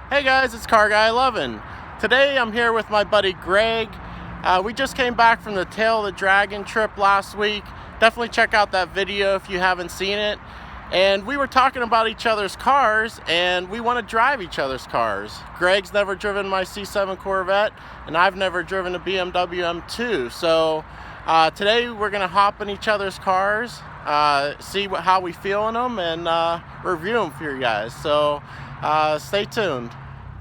Hey guys, it's Car Guy 11. Today I'm here with my buddy Greg. We just came back from the Tail of the Dragon trip last week. Definitely check out that video if you haven't seen it. And we were talking about each other's cars, and we want to drive each other's cars. Greg's never driven my C7 Corvette, and I've never driven a BMW M2. So today we're going to hop in each other's cars, see how we feel in them, and review them for you guys. So stay tuned.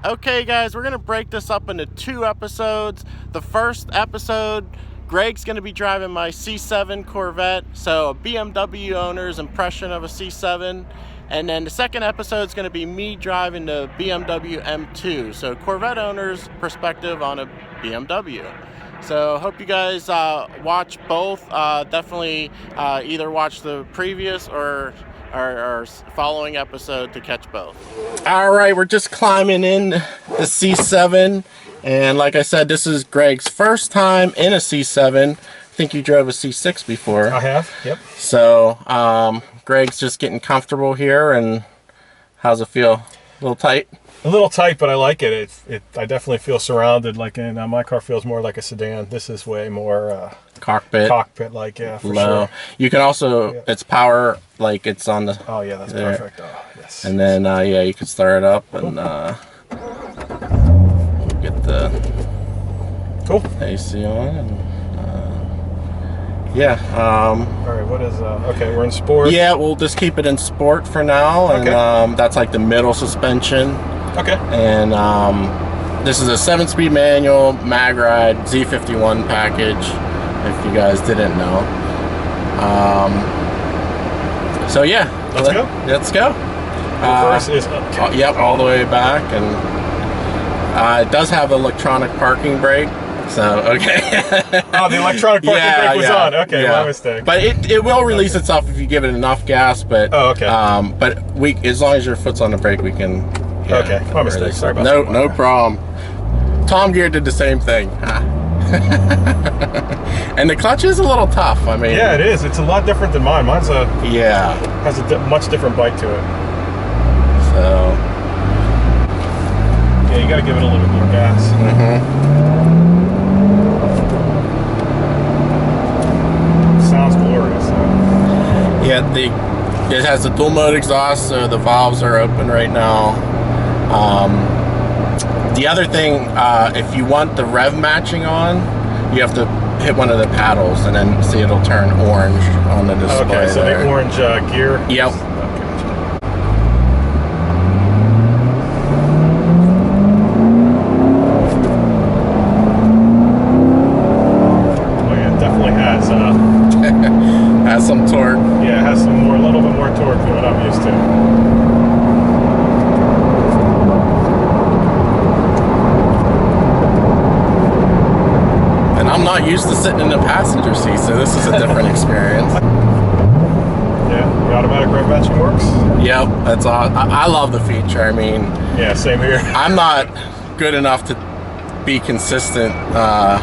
Okay guys, we're gonna break this up into two episodes. The first episode, Greg's gonna be driving my C7 Corvette, so a BMW owner's impression of a C7. And then the second episode is gonna be me driving the BMW M2, so Corvette owner's perspective on a BMW. So hope you guys watch both. Definitely either watch the previous or our following episode to catch both. All right, we're just climbing in the C7, and like I said, this is Greg's first time in a C7. I think you drove a C6 before. I have, yep. So Greg's just getting comfortable here, and how's it feel? A little tight? A little tight, but I like it. I definitely feel surrounded. Like my car feels more like a sedan. This is way more cockpit like, yeah, for low. Sure. You can also, it's power, like it's on the. Oh yeah, that's there. perfect. Oh yes. And then yeah, you can start it up and get the cool AC on. And, yeah. All right. What is? Okay, we're in sport. Yeah, we'll just keep it in sport for now, and okay. That's like the middle suspension. Okay. And this is a 7-speed manual mag ride Z51 package, if you guys didn't know. So yeah, let's go. Let's go. Reverse is up. Yep, all the way back, and it does have electronic parking brake. So okay. Oh, the electronic parking brake was on. Okay, my mistake. But it will release itself if you give it enough gas. But okay. But as long as your foot's on the brake, we can. Yeah, okay, my mistake. Sorry about that. that. No problem. Tom Gear did the same thing. And the clutch is a little tough. I mean, yeah, it is. It's a lot different than mine. Mine's has a much different bite to it. So yeah, you got to give it a little bit more gas. Sounds glorious. Yeah, it has a dual mode exhaust, so the valves are open right now. The other thing, if you want the rev matching on, you have to hit one of the paddles, and then see it'll turn orange on the display. Okay, so there. the orange gear. Yep. Okay. Oh yeah, it definitely has. Has some torque. Yeah, it has a little bit more torque than what I'm used to. I'm not used to sitting in the passenger seat, so this is a different experience. Yeah, the automatic rev matching works? Yep, that's all. I love the feature. I mean, yeah, same here. I'm not good enough to be consistent at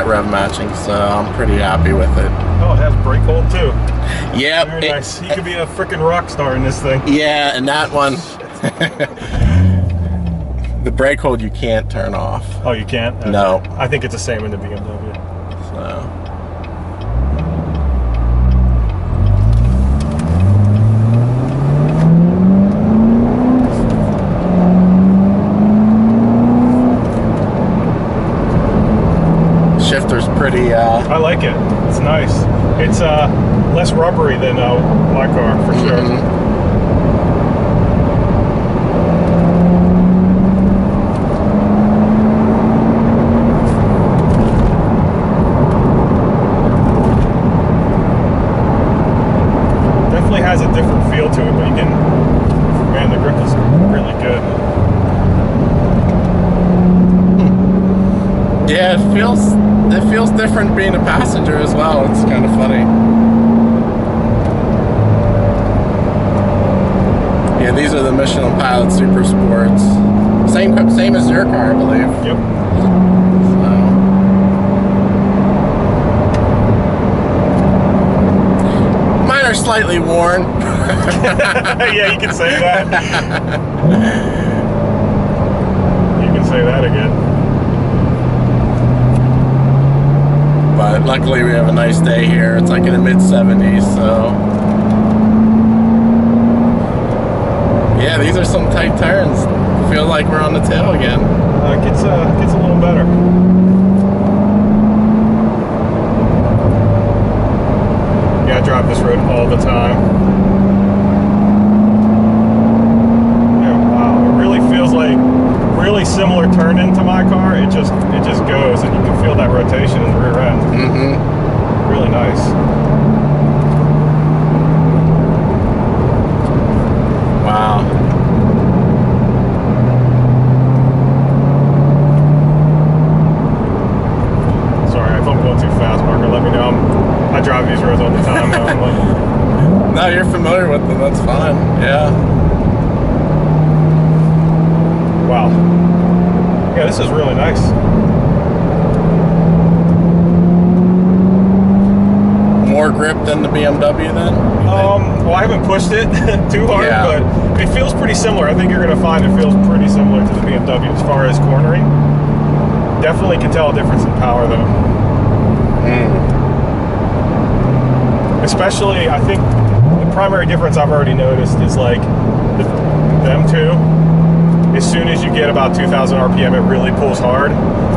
rev matching, so I'm pretty happy with it. Oh, it has brake hold too. Yep. Very nice. You could be a freaking rock star in this thing. Yeah, and that one. The brake hold you can't turn off. Oh, you can't? Okay. No. I think it's the same in the BMW. So. Shifter's pretty. I like it. It's nice. It's less rubbery than my car, for sure. Has a different feel to it, but you can, man, the grip is really good. Yeah, it feels different being a passenger as well. It's kind of funny. Yeah, these are the Michelin Pilot Super Sports. Same as your car, I believe. Yep. Mine are slightly worn. Yeah, you can say that. luckily we have a nice day here. It's like in the mid-70s, so yeah, these are some tight turns. Feel like we're on the tail again. It gets a little better. Yeah, I drive this road all the time. Yeah, wow, it really feels like really similar turn-in to my car. It just goes, and you can feel that rotation in the rear end. Mm-hmm. Really nice. Wow. Sorry if I'm going too fast, Marker. Let me know. I drive these roads all the time now. I'm like, no, you're familiar with them. That's fine. Yeah. Wow. Yeah, this is really nice. More grip than the BMW then? Well, I haven't pushed it too hard, yeah. But it feels pretty similar. I think you're going to find it feels pretty similar to the BMW as far as cornering. Definitely can tell a difference in power though. Especially, I think the primary difference I've already noticed is like them two. As soon as you get about 2,000 RPM, it really pulls hard.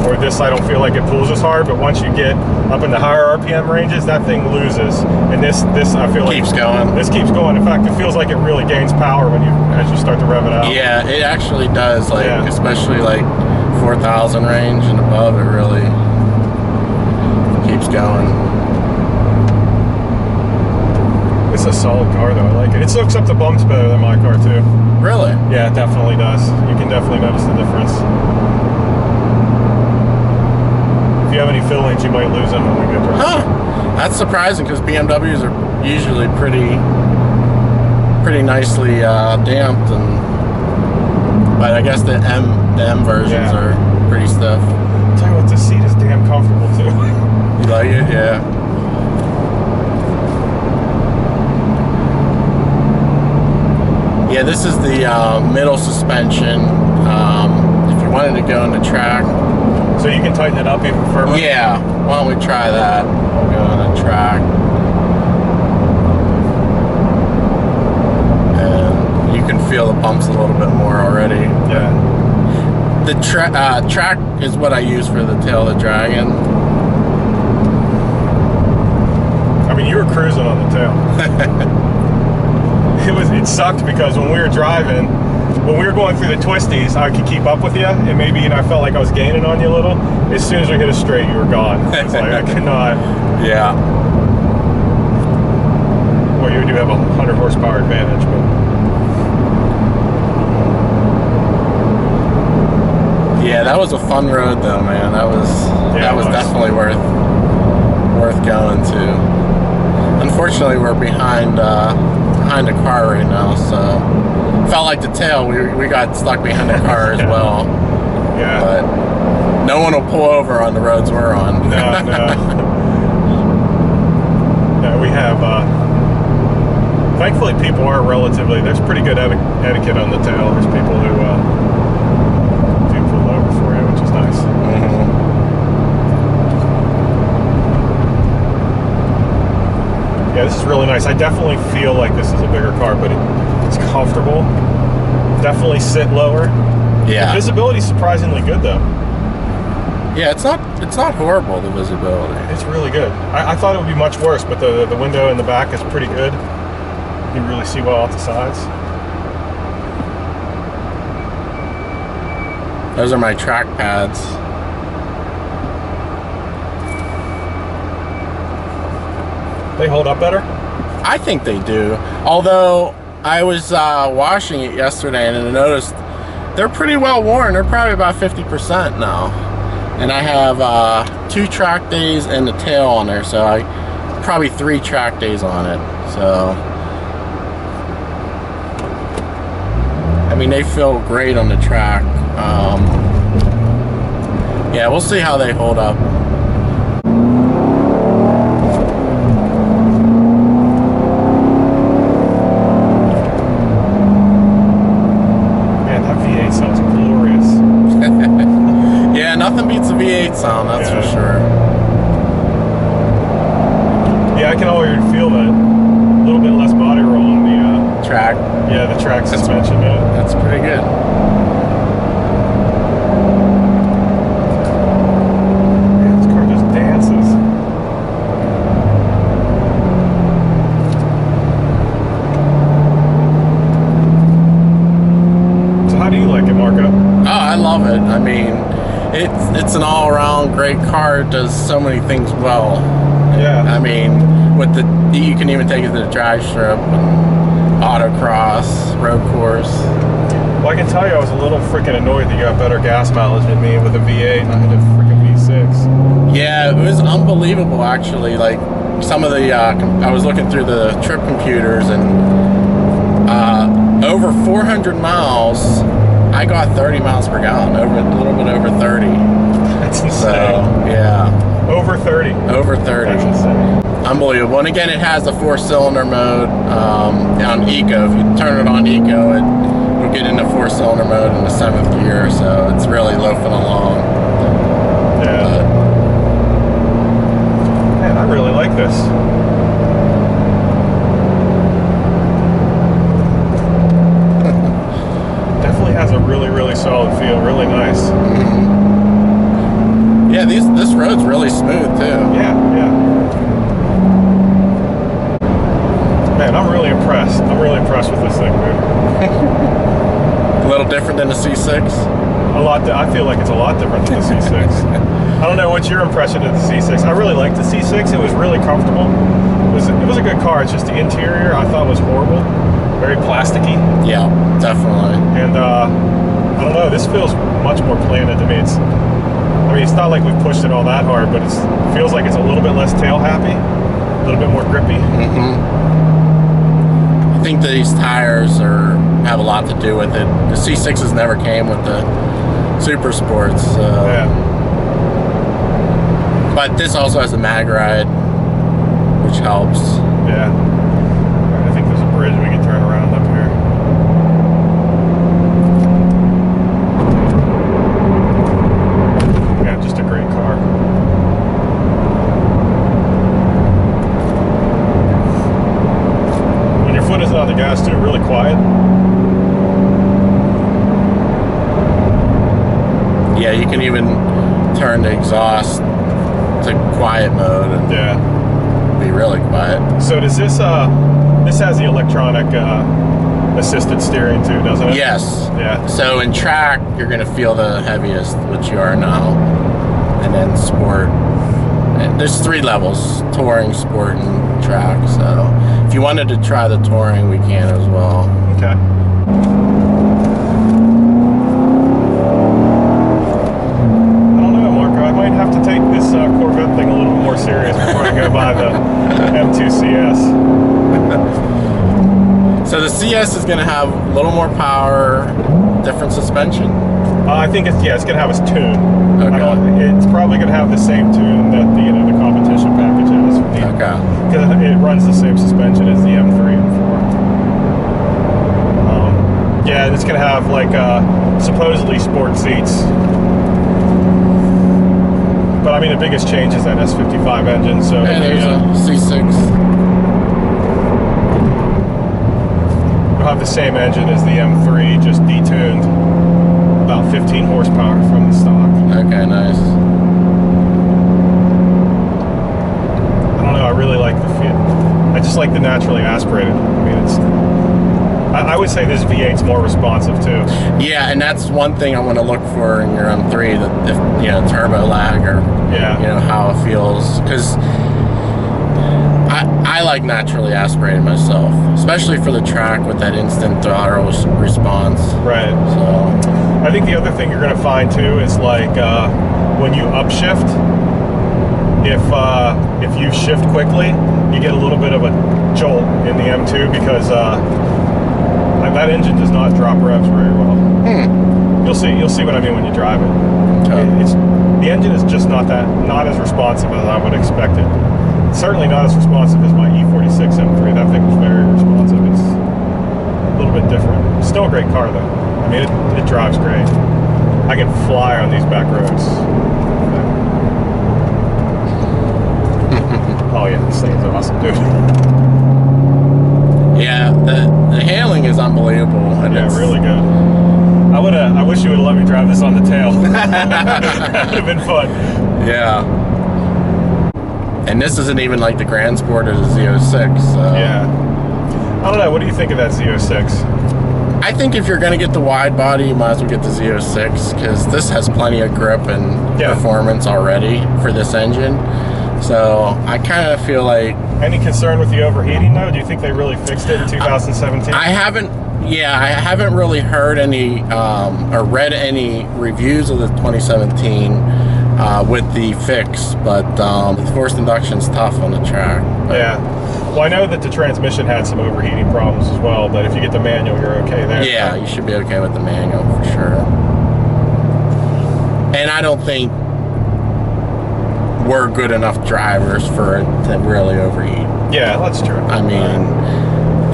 Or this, I don't feel like it pulls as hard. But once you get up in the higher RPM ranges, that thing loses. And this I feel like keeps going. This keeps going. In fact, it feels like it really gains power as you start to rev it out. Yeah, it actually does. Like especially like 4,000 range and above, it really keeps going. It's a solid car though. I like it. It soaks up the bumps better than my car too. Really? Yeah, it definitely does. You can definitely notice the difference. If you have any fillings, you might lose them when we get there. Huh. That's surprising because BMWs are usually pretty nicely damped, but I guess the M versions are pretty stiff. I'll tell you what, this seat is damn comfortable too. You like it? Yeah. Yeah, this is the middle suspension. If you wanted to go in the track. So you can tighten it up even further? Yeah. Why don't we try that? We'll go on the track. And you can feel the bumps a little bit more already. Yeah. The track is what I use for the tail of the Dragon. I mean, you were cruising on the tail. It sucked because when we were driving, when we were going through the twisties, I could keep up with you, and maybe I felt like I was gaining on you a little. As soon as we hit a straight, you were gone. It's like I could not. Yeah. Well, you do have a 100 horsepower advantage, but yeah, that was a fun road though, man. That was definitely worth going to. Unfortunately, we're behind a car right now, so felt like the tail. We got stuck behind a car as well. Yeah. But no one will pull over on the roads we're on. No. No, we have. Thankfully, people are relatively. There's pretty good etiquette on the tail. There's people who do pull over for you, which is nice. Mm-hmm. Yeah, this is really nice. I definitely feel like this is a bigger car, but it's comfortable. Definitely sit lower. Yeah. The visibility is surprisingly good, though. Yeah, it's not horrible, the visibility. It's really good. I thought it would be much worse, but the window in the back is pretty good. You can really see well off the sides. Those are my track pads. They hold up better? I think they do. Although I was washing it yesterday and I noticed they're pretty well worn. They're probably about 50% now. And I have 2 track days and the tail on there, so probably 3 track days on it. So I mean, they feel great on the track. Yeah, we'll see how they hold up. Yeah, nothing beats the V8 sound, that's for sure. I can already feel that little bit less body roll on the track. Yeah, the track suspension. That's pretty good. Man, this car just dances. So how do you like it, Marco? Oh, I love it. I mean, it's an all-around great car. It does so many things well. Yeah. I mean, with you can even take it to the drag strip, and autocross, road course. Well, I can tell you, I was a little freaking annoyed that you got better gas mileage than me with a V8 and I had a freaking V6. Yeah, it was unbelievable actually. Like some of the, I was looking through the trip computers, and over 400 miles, I got 30 miles per gallon, a little bit over 30. That's insane. So, yeah. Over 30. Over 30. That's insane. Unbelievable. And again, it has the 4-cylinder mode on Eco. If you turn it on Eco, it'll get into 4-cylinder mode in the 7th gear, so it's really loafing along. Yeah. Man, I really like this. Definitely has a really, really solid feel. Really nice. Mm-hmm. Yeah, this road's really smooth too. Yeah, yeah. Man, I'm really impressed. I'm really impressed with this thing, dude. A little different than the C6? A lot. I feel like it's a lot different than the C6. I don't know what's your impression of the C6. I really liked the C6. It was really comfortable. It was a good car. It's just the interior I thought was horrible. Very plasticky. Yeah, definitely. And I don't know. This feels much more planted to me. I mean, it's not like we've pushed it all that hard, but it feels like it's a little bit less tail happy, a little bit more grippy. Mm-hmm. I think these tires have a lot to do with it. The C6s never came with the Super Sports. Yeah. But this also has a mag ride, which helps. Yeah. I think there's a bridge we can turn around up here. Yeah, just a great car. When your foot isn't on the gas too, really quiet. Yeah, you can even turn the exhaust to quiet mode and be really quiet. So does this has the electronic assisted steering too, doesn't it? Yes. Yeah. So in track, you're going to feel the heaviest, which you are now. And then sport. And there's 3 levels, touring, sport, and track. So if you wanted to try the touring, we can as well. Okay. Have to take this Corvette thing a little more serious before I go buy the M2 CS. So the CS is going to have a little more power, different suspension? I think it's going to have its tune. Okay. It's probably going to have the same tune that the competition package has. Okay. Because it runs the same suspension as the M3 and 4. Yeah, it's going to have like supposedly sport seats. But I mean, the biggest change is that S55 engine. So there's a C6. It'll have the same engine as the M3, just detuned. About 15 horsepower from the stock. Okay, nice. I don't know. I really like the feel. I just like the naturally aspirated. I mean, I would say this V8's more responsive too. Yeah, and that's one thing I want to look for in your M3, that if turbo lag or how it feels, because I like naturally aspirated myself, especially for the track with that instant throttle response. Right. So I think the other thing you're going to find too is like when you upshift, if you shift quickly, you get a little bit of a jolt in the M2 because that engine does not drop revs very well. You'll see what I mean when you drive it. Okay. The engine is just not as responsive as I would expect it. It's certainly not as responsive as my E46 M3. That thing was very responsive. It's a little bit different. Still a great car though. I mean, it drives great. I can fly on these back roads. Oh, Oh yeah, this thing's awesome, dude. Yeah, the handling is unbelievable. And Yeah, it's really good. I wish you would have let me drive this on the tail. That would have been fun. Yeah. And this isn't even like the Grand Sport or the Z06. So. Yeah. I don't know. What do you think of that Z06? I think if you're going to get the wide body, you might as well get the Z06 because this has plenty of grip and performance already for this engine. So I kind of feel like... Any concern with the overheating though? Do you think they really fixed it in 2017? I haven't really heard any or read any reviews of the 2017 with the fix, but the forced induction's tough on the track. Yeah. Well, I know that the transmission had some overheating problems as well, but if you get the manual, you're okay there. Yeah, you should be okay with the manual for sure. And I don't think we're good enough drivers for it to really overheat. Yeah, that's true. I mean,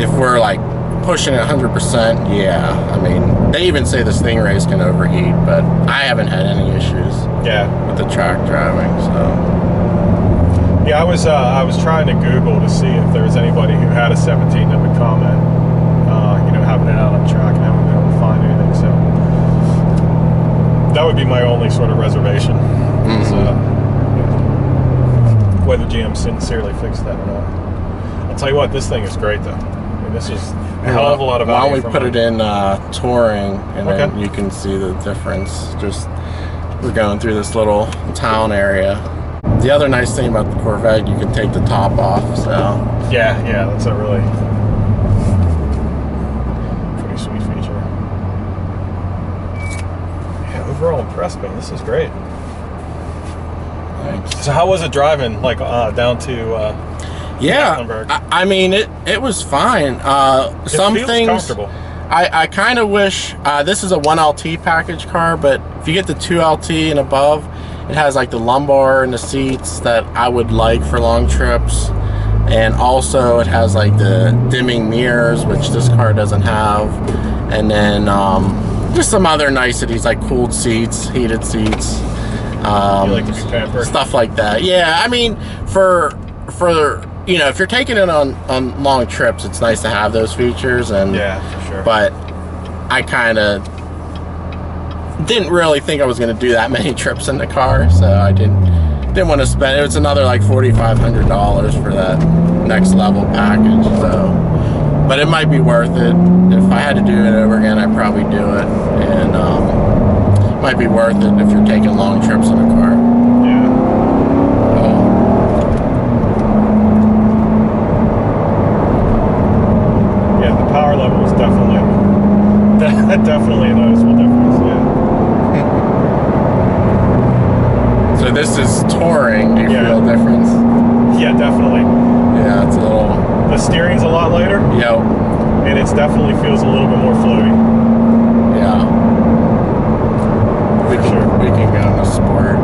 if we're like pushing it 100%, yeah. I mean, they even say the Stingrays can overheat, but I haven't had any issues with the track driving, so. Yeah, I was trying to Google to see if there was anybody who had a 17 that would comment, you know, having it out on the track, and I haven't been able to find anything, so that would be my only sort of reservation. Mm-hmm. So, whether GM sincerely fixed that or not. I'll tell you what, this thing is great though. I mean, this is a hell of a lot of value. Why don't we put it in touring, and then you can see the difference. Just, we're going through this little town area. The other nice thing about the Corvette, you can take the top off, so. Yeah, that's a really pretty sweet feature. Yeah, overall impressed, man. This is great. Thanks. So how was it driving, like down to I mean, it was fine. Some things comfortable. I kind of wish this is a 1LT package car, but if you get the 2LT and above, it has like the lumbar and the seats that I would like for long trips, and also it has like the dimming mirrors, which this car doesn't have, and then just some other niceties like cooled seats, heated seats, you like to be pampered, stuff like that. Yeah, I mean, for you know, if you're taking it on long trips, it's nice to have those features, and yeah, for sure. But I kind of didn't really think I was going to do that many trips in the car, so I didn't want to spend. It was another like $4,500 for that next level package. So, but it might be worth it. If I had to do it over again, I'd probably do it, and it might be worth it if you're taking long trips in a car. Definitely a noticeable difference, So this is touring. Do you feel a difference? Yeah, definitely. Yeah, it's a little... The steering's a lot lighter. Yep. And it definitely feels a little bit more floaty. Yeah. We can go into sport.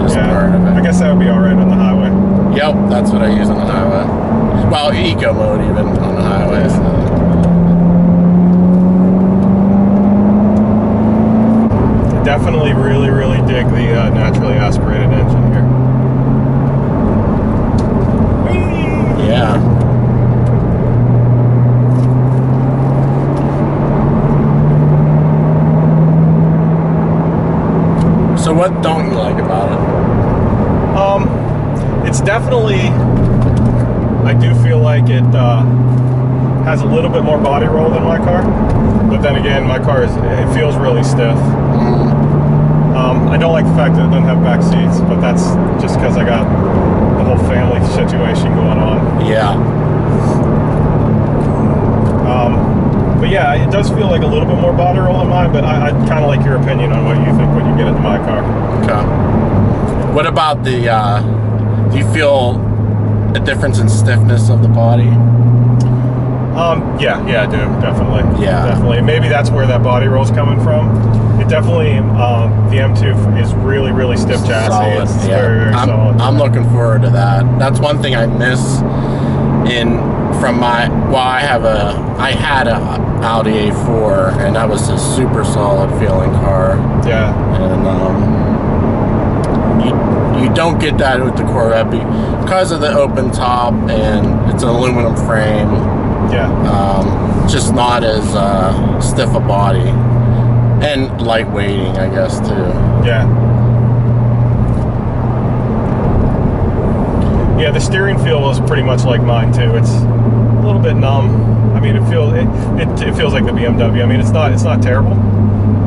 This part of it. I guess that would be alright on the highway. Yep, that's what I use on the highway. Well, eco mode even on the highway. So. Definitely really dig the naturally aspirated engine here. Whee! Yeah. So what don't you like about it? It's definitely, I do feel like it has a little bit more body roll than my car, but then again, my car it feels really stiff. I don't like the fact that it doesn't have back seats, but that's just because I got the whole family situation going on. Yeah. But yeah, it does feel like a little bit more body roll than mine, but I kind of like your opinion on what you think when you get into my car. Okay. What about the, do you feel a difference in stiffness of the body? Yeah, I do, definitely. Yeah. Definitely. Maybe that's where that body roll's coming from. It definitely, the M2 is really stiff chassis. Solid. It's very solid. I'm looking forward to that. That's one thing I miss from my, well, I had a Audi A4, and that was a super solid feeling car. Yeah. And you don't get that with the Corvette because of the open top and it's an aluminum frame. Yeah. Just not as stiff a body and lightweighting, I guess, too. Yeah. Yeah, the steering feel is pretty much like mine too. It's a little bit numb. I mean, it feels like the BMW. I mean, it's not terrible,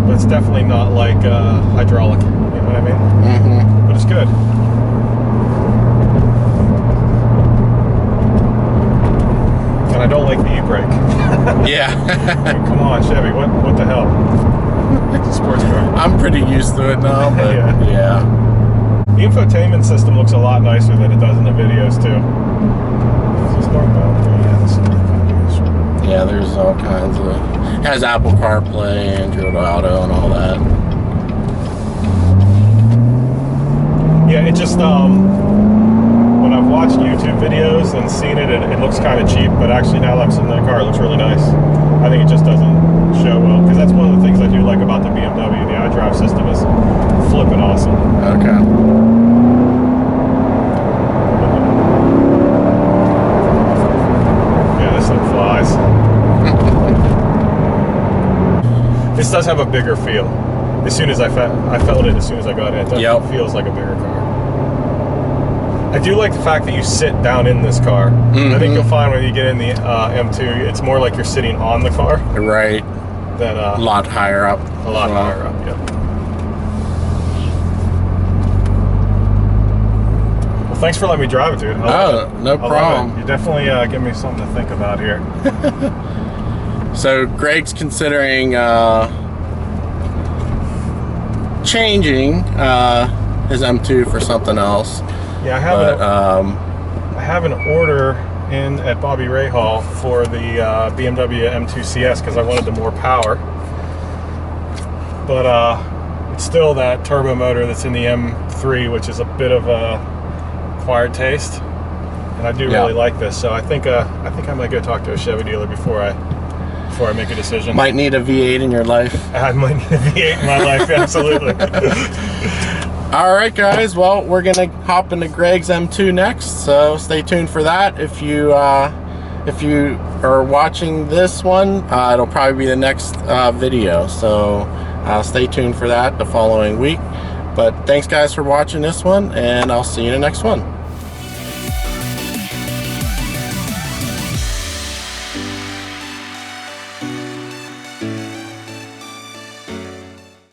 but it's definitely not like hydraulic. You know what I mean? Mm-hmm. But it's good. And I don't like the e-brake. Yeah. I mean, come on, Chevy. What the hell? It's a sports car. I'm pretty used to it now, but yeah. The infotainment system looks a lot nicer than it does in the videos too. Is this northbound? Yeah, this is northbound. Yeah, there's all kinds of... It has Apple CarPlay, Android Auto, and all that. Yeah, it just, when I've watched YouTube videos and seen it, it looks kind of cheap, but actually now that I'm sitting in the car, it looks really nice. I think it just doesn't show well, because that's one of the things I do like about the BMW. The iDrive system is flipping awesome. Okay. Yeah, this thing flies. This does have a bigger feel. As soon as I felt it as soon as I got in. It definitely feels like a bigger car. I do like the fact that you sit down in this car. Mm-hmm. I think you'll find when you get in the M2, it's more like you're sitting on the car. Right. Than, a lot higher up. A lot higher up, yeah. Well, thanks for letting me drive it, dude. No problem. You definitely give me something to think about here. So Greg's considering changing his M2 for something else. Yeah, I have an order in at Bobby Ray Hall for the BMW M2 CS because I wanted the more power. But it's still that turbo motor that's in the M3, which is a bit of a acquired taste. And I do really like this, so I think I might go talk to a Chevy dealer before I make a decision. Might need a V8 in your life. I might need a V8 in my life, absolutely. All right, guys. Well, we're gonna hop into Greg's M2 next, so stay tuned for that. If you are watching this one, it'll probably be the next video. So stay tuned for that the following week. But thanks, guys, for watching this one, and I'll see you in the next one.